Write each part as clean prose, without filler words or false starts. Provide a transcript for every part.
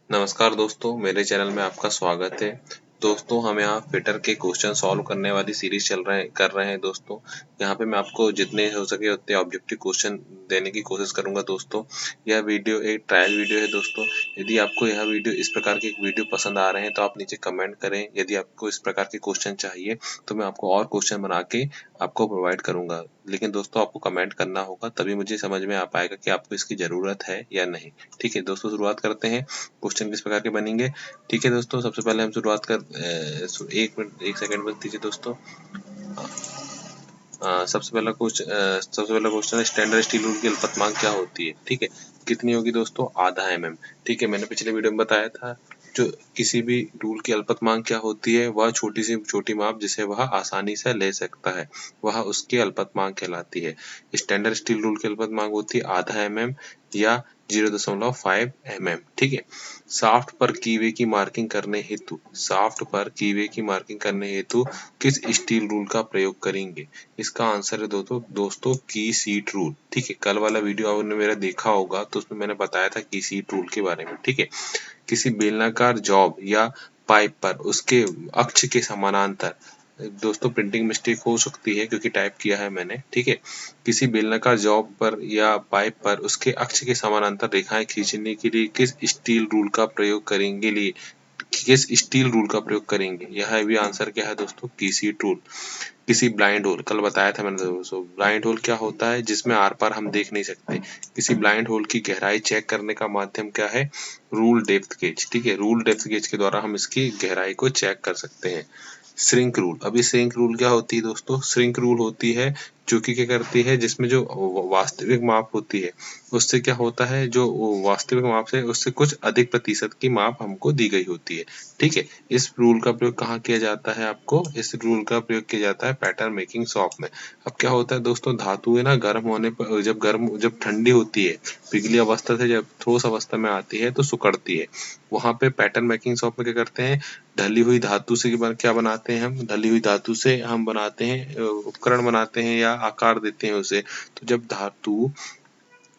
नमस्कार दोस्तों, मेरे चैनल में आपका स्वागत है। दोस्तों, हम यहाँ फिटर के क्वेश्चन सॉल्व करने वाली सीरीज कर रहे हैं दोस्तों। यहाँ पे मैं आपको जितने हो सके उतने ऑब्जेक्टिव क्वेश्चन देने की कोशिश करूंगा दोस्तों। यह वीडियो एक ट्रायल वीडियो है दोस्तों। यदि आपको यह वीडियो इस प्रकार के वीडियो पसंद आ रहे हैं तो आप नीचे कमेंट करें। यदि आपको इस प्रकार के क्वेश्चन चाहिए तो मैं आपको और क्वेश्चन बना के आपको प्रोवाइड करूंगा। लेकिन दोस्तों, आपको कमेंट करना होगा, तभी मुझे समझ में आ पाएगा कि आपको इसकी ज़रूरत है या नहीं। ठीक है दोस्तों, शुरुआत करते हैं। क्वेश्चन किस प्रकार के बनेंगे। ठीक है दोस्तों, सबसे पहले हम शुरुआत कर एक मिनट, एक सेकंड बस दीजिए दोस्तों। सबसे पहला क्वेश्चन है, स्टैंडर्ड स्टील रूल की अल्पतमांक क्या होती है। ठीक है, कितनी होगी दोस्तों, आधा mm। ठीक है, मैंने पिछले वीडियो में बताया था जो किसी भी रूल की अल्पतमांक क्या होती है, वह छोटी से छोटी माप जिसे वह आसानी से ले सकता है, वह उसकी अल्पतमांक कहलाती है। स्टैंडर्ड स्टील रूल की अल्पतमांक होती है आधा mm या 0.5 mm। ठीक है, शाफ्ट पर कीवे की मार्किंग करने हेतु किस स्टील रूल का प्रयोग करेंगे। इसका आंसर है दोस्तों की सीट रूल। ठीक है, कल वाला वीडियो आपने मेरा देखा होगा तो उसमें मैंने बताया था की सीट रूल के बारे में। ठीक है, किसी बेलनाकार जॉब या पाइप पर उसके अक्ष के समानांतर, दोस्तों प्रिंटिंग मिस्टेक हो सकती है क्योंकि टाइप किया है मैंने। ठीक है, किसी बेलनाकार जॉब पर या पाइप पर उसके अक्ष के समानांतर रेखाएं खींचने के लिए किस स्टील रूल का प्रयोग करेंगे। यह भी आंसर क्या है दोस्तों, की सीट रूल। किसी ब्लाइंड होल, कल बताया था मैंने दोस्तों, ब्लाइंड होल क्या होता है, जिसमें आर पार हम देख नहीं सकते। किसी ब्लाइंड होल की गहराई चेक करने का माध्यम क्या है, रूल डेप्थ गेज। ठीक है, रूल डेप्थ गेज के द्वारा हम इसकी गहराई को चेक कर सकते हैं। श्रिंक रूल, अभी श्रिंक रूल क्या होती है दोस्तों, श्रिंक रूल होती है जो कि क्या करती है, जिसमें जो वास्तविक माप होती है उससे क्या होता है, जो वास्तविक माप से उससे कुछ अधिक प्रतिशत की माप हमको दी गई होती है। ठीक है, इस रूल का प्रयोग कहाँ किया जाता है, इस रूल का प्रयोग किया जाता है पैटर्न मेकिंग शॉप में। अब क्या होता है दोस्तों, धातु है ना, गर्म होने पर जब ठंडी होती है, पिघली अवस्था से जब ठोस अवस्था में आती है तो सिकुड़ती है। वहां पे पैटर्न मेकिंग शॉप में क्या करते हैं, ढली हुई धातु से क्या बनाते हैं हम, ढली हुई धातु से हम बनाते हैं उपकरण बनाते हैं या आकार देते हैं उसे। तो जब धातु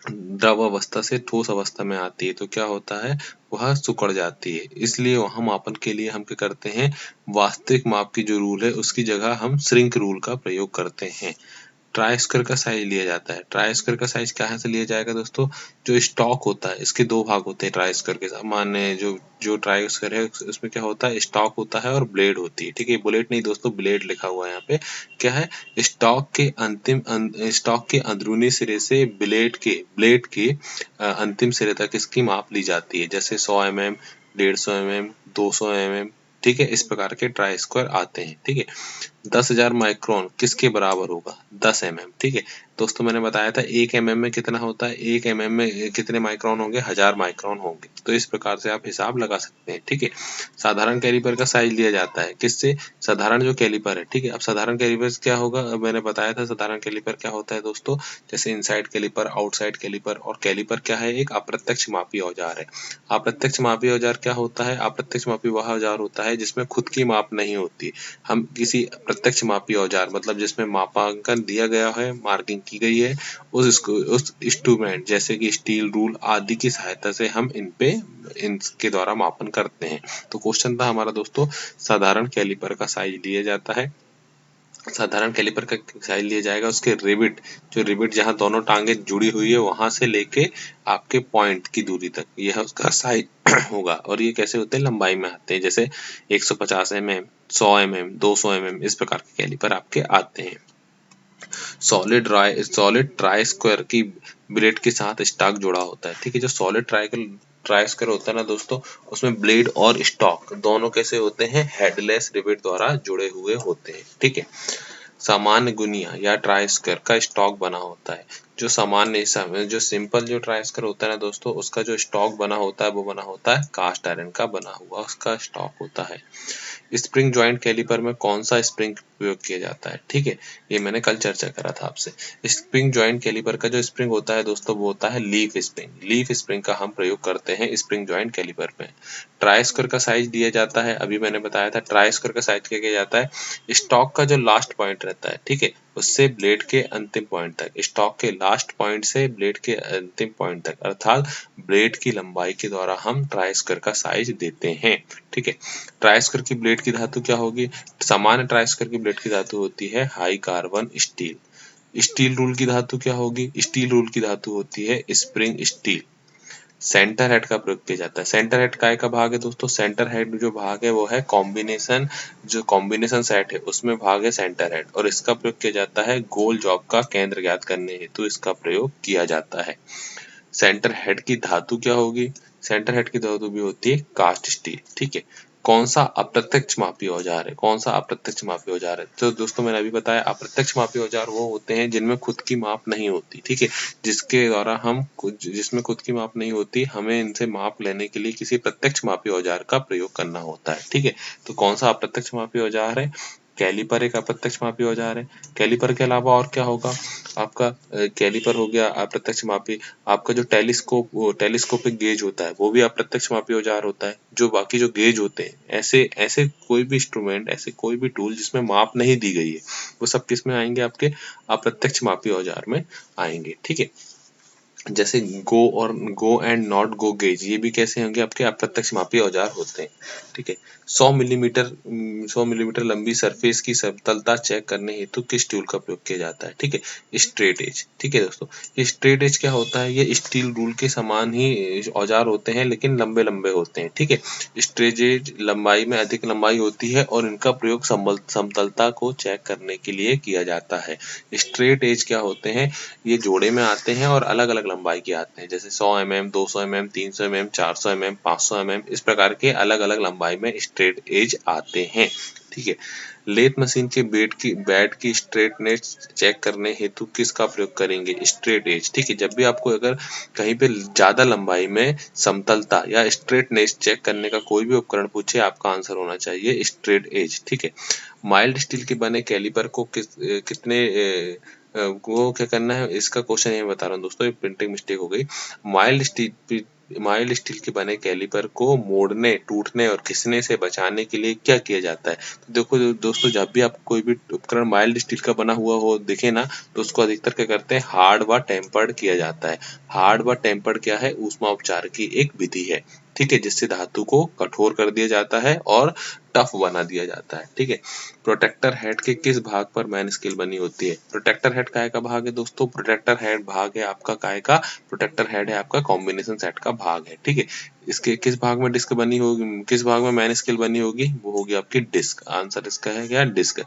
द्रव अवस्था से ठोस अवस्था में आती है तो क्या होता है, वह सिकुड़ जाती है। इसलिए वहां मापन के लिए हम क्या करते हैं, वास्तविक माप की जो रूल है उसकी जगह हम श्रिंक रूल का प्रयोग करते हैं। ट्राई स्क्वायर का साइज लिया जाता है। ट्राई स्क्वायर का साइज कहाँ से लिया जाएगा दोस्तों, जो स्टॉक होता है, इसके दो भाग होते हैं ट्राई स्क्वायर के। माने जो जो ट्राई स्क्वायर है उसमें क्या होता है, स्टॉक होता है और ब्लेड होती है। ठीक है, बुलेट नहीं दोस्तों, ब्लेड लिखा हुआ है यहाँ पे। क्या है, स्टॉक के अंदरूनी सिरे से ब्लेड के अंतिम सिरे तक इसकी माप ली जाती है, जैसे 100 mm, 150 mm, 200 mm। ठीक है, इस प्रकार के ट्राई स्क्वायर आते हैं। ठीक है, 10,000 माइक्रोन किसके बराबर होगा, 10 mm। ठीक है दोस्तों, मैंने बताया था 1 mm में कितना होता है, 1 mm में कितने माइक्रोन होंगे, 1000 माइक्रोन होंगे। तो इस प्रकार से आप हिसाब लगा सकते हैं। ठीक है, साधारण कैलिपर का साइज लिया जाता है किससे, साधारण जो कैलिपर है। ठीक है, अब साधारण कैलिपर क्या होगा, मैंने बताया था साधारण कैलिपर क्या होता है दोस्तों, जैसे इनसाइड कैलिपर, आउटसाइड कैलिपर। और कैलिपर क्या है, एक अप्रत्यक्ष मापी औजार है। अप्रत्यक्ष मापी औजार क्या होता है, अप्रत्यक्ष मापी वह औजार होता है जिसमें खुद की माप नहीं होती। हम किसी प्रत्यक्ष मापी औजार, मतलब जिसमें मापांकन दिया गया है, मार्किंग की गई है, उस इंस्ट्रूमेंट जैसे कि स्टील रूल आदि की सहायता से हम इनके द्वारा मापन करते हैं। तो क्वेश्चन था हमारा दोस्तों, साधारण कैलिपर का साइज लिया जाता है। साधारण कैलिपर का साइज लिया जाएगा उसके रिबिट जहां दोनों टांगे जुड़ी हुई है वहां से लेके आपके पॉइंट की दूरी तक, यह उसका साइज होगा। और ये कैसे होते हैं, लंबाई में आते हैं, जैसे 150 mm, 100 mm, 200 mm, इस प्रकार के कैलिपर आपके आते हैं। सॉलिड ट्राई स्क्वायर की ब्लेड के साथ स्टॉक जुड़ा होता है। ठीक है, जो सॉलिड ट्राई स्क्वायर होता है ना दोस्तों, उसमें ब्लेड और स्टॉक दोनों कैसे होते हैं, हेडलेस रिवेट द्वारा जुड़े हुए होते हैं। ठीक है, सामान्य गुनिया या ट्राई स्क्वायर का स्टॉक बना होता है। जो सिंपल जो ट्राई स्क्वायर होता है ना दोस्तों, उसका जो स्टॉक बना होता है वो बना होता है कास्ट आयरन का बना हुआ उसका स्टॉक होता है। स्प्रिंग जॉइंट कैलिपर में कौन सा स्प्रिंग प्रयोग किया जाता है। ठीक है, ये मैंने कल चर्चा करा था आपसे। स्प्रिंग जॉइंट कैलिपर का जो स्प्रिंग होता है दोस्तों, वो होता है लीफ स्प्रिंग। लीफ स्प्रिंग का हम प्रयोग करते हैं स्प्रिंग जॉइंट कैलिपर में। ट्राई स्क्वायर का साइज दिया जाता है, अभी मैंने बताया था ट्राई स्क्वायर का साइज क्या किया जाता है, स्टॉक का जो लास्ट पॉइंट रहता है, ठीक है, उससे ब्लेड के अंतिम पॉइंट तक, स्टॉक के लास्ट पॉइंट से ब्लेड के अंतिम पॉइंट तक, अर्थात ब्लेड की लंबाई के द्वारा हम ट्राई स्क्वायर का साइज देते हैं। ठीक है, ट्राई स्क्वायर की ब्लेड की धातु क्या होगी? सामान्य ट्राई स्क्वायर की ब्लेड की धातु होती है high carbon steel. Steel rule की धातु क्या होगी? स्टील रूल की धातु होती है स्प्रिंग स्टील। सेंटर हेड का प्रयोग किया जाता है। सेंटर हेड काय का भाग है दोस्तों? सेंटर हेड जो भाग है वो है कॉम्बिनेशन, जो कॉम्बिनेशन सेट है उसमें भाग है सेंटर हेड, और इसका प्रयोग किया जाता है गोल जॉब का केंद्र ज्ञात करने हेतु इसका प्रयोग किया जाता है। सेंटर हेड की धातु क्या होगी? सेंटर हेड की धातु भी होती है कास्ट स्टील। ठीक है, कौन सा अप्रत्यक्ष मापी औजार है? कौन सा अप्रत्यक्ष मापी औजार है? तो दोस्तों मैंने अभी बताया अप्रत्यक्ष मापी औजार वो होते हैं जिनमें खुद की माप नहीं होती। ठीक है, जिसके द्वारा हम जिसमें खुद की माप नहीं होती, हमें इनसे माप लेने के लिए किसी प्रत्यक्ष मापी औजार का प्रयोग करना होता है। ठीक है, तो कौन सा अप्रत्यक्ष मापी औजार है? कैलिपर एक अप्रत्यक्ष मापी औजार है। कैलिपर के अलावा और क्या होगा आपका? कैलिपर हो गया अप्रत्यक्ष मापी। आपका जो टेलीस्कोपिक गेज होता है वो भी अप्रत्यक्ष मापी औजार होता है। जो बाकी जो गेज होते हैं, ऐसे ऐसे कोई भी इंस्ट्रूमेंट, ऐसे कोई भी टूल जिसमें माप नहीं दी गई है, वो सब किस में आएंगे? आपके अप्रत्यक्ष मापी औजार में आएंगे। ठीक है, जैसे go and not go gauge, ये भी कैसे होंगे? आपके अप्रत्यक्ष मापी औजार होते हैं। ठीक है, 100 मिलीमीटर लंबी सरफेस की समतलता चेक करने हेतु किस टूल का प्रयोग किया जाता है? ठीक है, स्ट्रेट एज। ठीक है दोस्तों, ये स्ट्रेट एज क्या होता है? ये स्टील रूल के समान ही औजार होते हैं लेकिन लंबे लंबे होते हैं। ठीक है, स्ट्रेट एज लंबाई में अधिक लंबाई होती है और इनका प्रयोग समतलता को चेक करने के लिए किया जाता है। स्ट्रेट एज क्या होते हैं? ये जोड़े में आते हैं और अलग अलग लंबाई के आते हैं, जैसे 100 mm, 200 mm, 300 mm, 400 mm, 500 mm, इस प्रकार के अलग अलग लंबाई में स्ट्रेट एज आते हैं। ठीक है, लेथ मशीन के बेड की स्ट्रेटनेस चेक करने हेतु किसका प्रयोग करेंगे? Straight edge. ठीक है, जब भी आपको अगर कहीं पे ज्यादा लंबाई में समतलता या स्ट्रेटनेस चेक करने का कोई भी उपकरण पूछे, आपका आंसर होना चाहिए स्ट्रेट एज। ठीक है, माइल्ड स्टील के बने कैलिपर को कितने वो क्या करना है, इसका क्वेश्चन ये बता रहा हूँ दोस्तों, ये प्रिंटिंग मिस्टेक हो गई। माइल्ड स्टील के बने कैलिपर को मोड़ने, टूटने और घिसने से बचाने के लिए क्या किया जाता है? तो देखो दोस्तों, जब भी आप कोई भी उपकरण माइल्ड स्टील का बना हुआ हो दिखे ना, तो उसको अधिकतर क्या करते हैं? हार्ड व टेम्पर्ड किया जाता है। हार्ड व टेम्पर्ड क्या है? ऊष्मा उपचार की एक विधि है। ठीक है, जिससे धातु को कठोर कर दिया जाता है और टफ बना दिया जाता है। ठीक है, प्रोटेक्टर हेड के किस भाग पर मैन स्केल बनी होती है? प्रोटेक्टर हेड काय का भाग है दोस्तों? प्रोटेक्टर हेड भाग है आपका काय का? प्रोटेक्टर हेड है आपका कॉम्बिनेशन सेट का भाग है। ठीक है, इसके किस भाग में डिस्क बनी होगी, किस भाग में मैन स्केल बनी होगी? वो होगी आपकी डिस्क। आंसर इसका है क्या? डिस्क।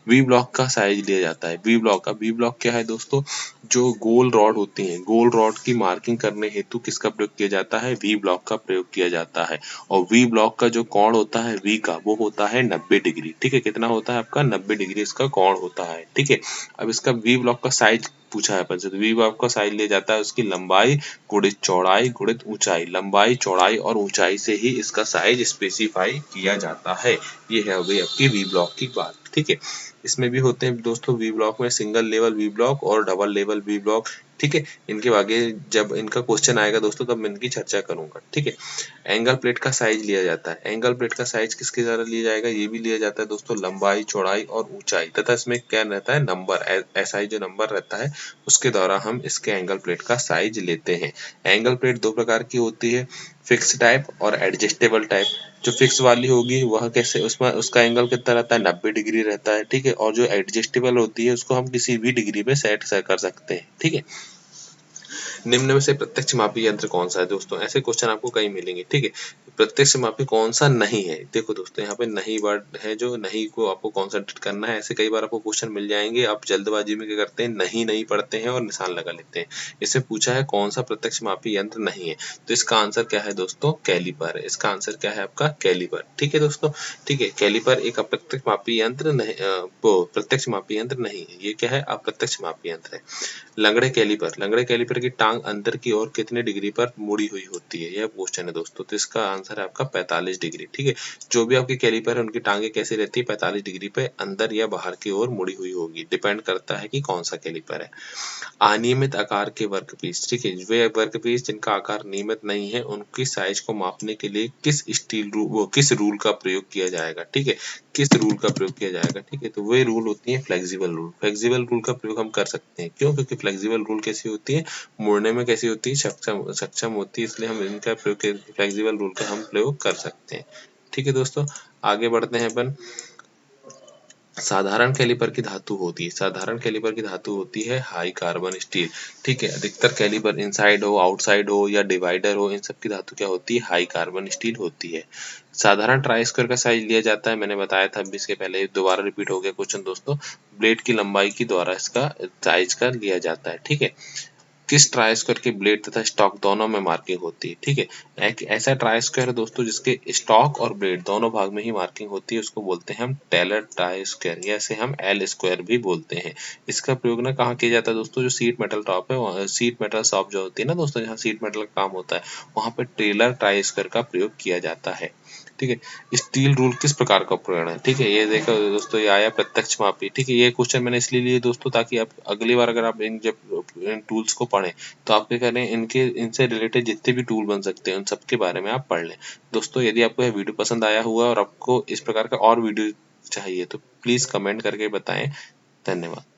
वी ब्लॉक का साइज लिया जाता है। वी ब्लॉक क्या है दोस्तों? जो गोल रॉड होती हैं, गोल रॉड की मार्किंग करने हेतु किसका प्रयोग किया जाता है? वी ब्लॉक का प्रयोग किया जाता है। और वी ब्लॉक का जो कोण होता है वी का, वो होता है 90 डिग्री। ठीक है, कितना होता है आपका? 90 डिग्री इसका कोण होता है। ठीक है, अब इसका वी ब्लॉक का साइज पूछा है अपन से, तो वी ब्लॉक का साइज लिया जाता है उसकी लंबाई गुणित चौड़ाई गुणित ऊंचाई। लंबाई, चौड़ाई और ऊंचाई से ही इसका साइज स्पेसिफाई किया जाता है। ये है हो गई आपकी वी ब्लॉक की बात। ठीक है, इसमें भी होते हैं दोस्तों वी ब्लॉक में सिंगल लेवल वी ब्लॉक और डबल लेवल वी ब्लॉक। ठीक है, इनके आगे जब इनका क्वेश्चन आएगा दोस्तों तब मैं इनकी चर्चा करूंगा। ठीक है, एंगल प्लेट का साइज लिया जाता है। एंगल प्लेट का साइज किसके द्वारा लिया जाएगा? ये भी लिया जाता है दोस्तों लंबाई, चौड़ाई और ऊंचाई तथा इसमें क्या रहता है? नंबर, एसआई जो नंबर रहता है उसके द्वारा हम इसके एंगल प्लेट का साइज लेते हैं। एंगल प्लेट दो प्रकार की होती है, फिक्स टाइप और एडजस्टेबल टाइप। जो फिक्स वाली होगी वह कैसे, उसमें उसका एंगल कितना रहता है? 90 डिग्री रहता है। ठीक है, और जो एडजस्टेबल होती है उसको हम किसी भी डिग्री में सेट कर सकते हैं। ठीक है, निम्न में से प्रत्यक्ष मापी यंत्र कौन सा है दोस्तों? ऐसे क्वेश्चन आपको कहीं मिलेंगे। ठीक है, प्रत्यक्ष मापी कौन सा नहीं है? देखो दोस्तों, यहाँ पे नहीं वर्ड है, जो नहीं को आपको कॉन्सेंट्रेट करना है। ऐसे कई बार आपको क्वेश्चन मिल जाएंगे, आप जल्दबाजी में क्या करते हैं? नहीं नहीं पढ़ते हैं और निशान लगा लेते हैं। इससे पूछा है कौन सा प्रत्यक्ष मापी यंत्र नहीं है, तो इसका आंसर क्या है दोस्तों? कैलिपर है। इसका आंसर क्या है आपका? कैलिपर। ठीक है दोस्तों, ठीक है, कैलिपर एक अप्रत्यक्ष मापी यंत्र नहीं, प्रत्यक्ष मापी यंत्र नहीं है। ये क्या है? अप्रत्यक्ष मापी यंत्र है। लंगड़े कैलिपर की टांग अंदर की ओर कितने डिग्री पर मुड़ी हुई होती है? यह क्वेश्चन है दोस्तों, तो इसका आंसर है आपका 45 डिग्री। ठीक है, जो भी आपके कैलिपर है उनकी टांगे कैसी रहती है? 45 डिग्री पे अंदर या बाहर की ओर मुड़ी हुई होगी। डिपेंड करता है कि कौन सा कैलिपर है। अनियमित आकार के वर्कपीस, ठीक है, वे वर्कपीस जिनका आकार नियमित नहीं है उनकी साइज को मापने के लिए किस रूल का प्रयोग किया जाएगा? ठीक है, किस रूल का प्रयोग किया जाएगा, ठीक है। तो वे रूल होती है फ्लेक्सिबल रूल। फ्लेक्सिबल रूल का प्रयोग हम कर सकते हैं, क्यों? क्योंकि फ्लेक्सिबल रूल कैसी होती है, मोड़ने में कैसी होती है, सक्षम होती है, इसलिए हम इनका प्रयोग, फ्लेक्सिबल रूल का हम प्रयोग कर सकते हैं, ठीक है दोस्तों। आगे बढ़ते हैं अपन। साधारण कैलिपर की धातु होती है, साधारण कैलिपर की धातु होती है हाई कार्बन स्टील, ठीक है। अधिकतर कैलिपर इनसाइड हो, आउटसाइड हो या डिवाइडर हो, इन सब की धातु क्या होती है, हाई कार्बन स्टील होती है। साधारण ट्राई स्क्वायर का साइज लिया जाता है, मैंने बताया था अभी इसके पहले, दोबारा रिपीट हो गया क्वेश्चन दोस्तों। ब्लेड की लंबाई की द्वारा इसका साइज का लिया जाता है, ठीक है। किस ट्राई स्क्वायर के ब्लेड तथा स्टॉक दोनों में मार्किंग होती है, ठीक है। एक ऐसा ट्राई स्क्वायर है दोस्तों जिसके स्टॉक और ब्लेड दोनों भाग में ही मार्किंग होती है, उसको बोलते हैं हम टेलर ट्राई स्क्वायर, या इसे हम एल स्क्वायर भी बोलते हैं। इसका प्रयोग ना कहाँ किया जाता है दोस्तों, जो सीट मेटल टॉप है, सीट मेटल शॉप जो होती है ना दोस्तों, जहाँ सीट मेटल का काम होता है, वहाँ पे टेलर ट्राई स्क्वायर का प्रयोग किया जाता है, ठीक है। स्टील रूल किस प्रकार का उपकरण है, ठीक है। ये देखो दोस्तों, ये आया प्रत्यक्ष मापी, ठीक है। ये क्वेश्चन मैंने इसलिए लिए दोस्तों ताकि आप अगली बार अगर आप इन टूल्स को पढ़ें तो आप क्या करें, इनके इनसे रिलेटेड जितने भी टूल बन सकते हैं उन सब के बारे में आप पढ़ लें दोस्तों। यदि आपको यह वीडियो पसंद आया हुआ और आपको इस प्रकार का और वीडियो चाहिए तो प्लीज़ कमेंट करके बताएं। धन्यवाद।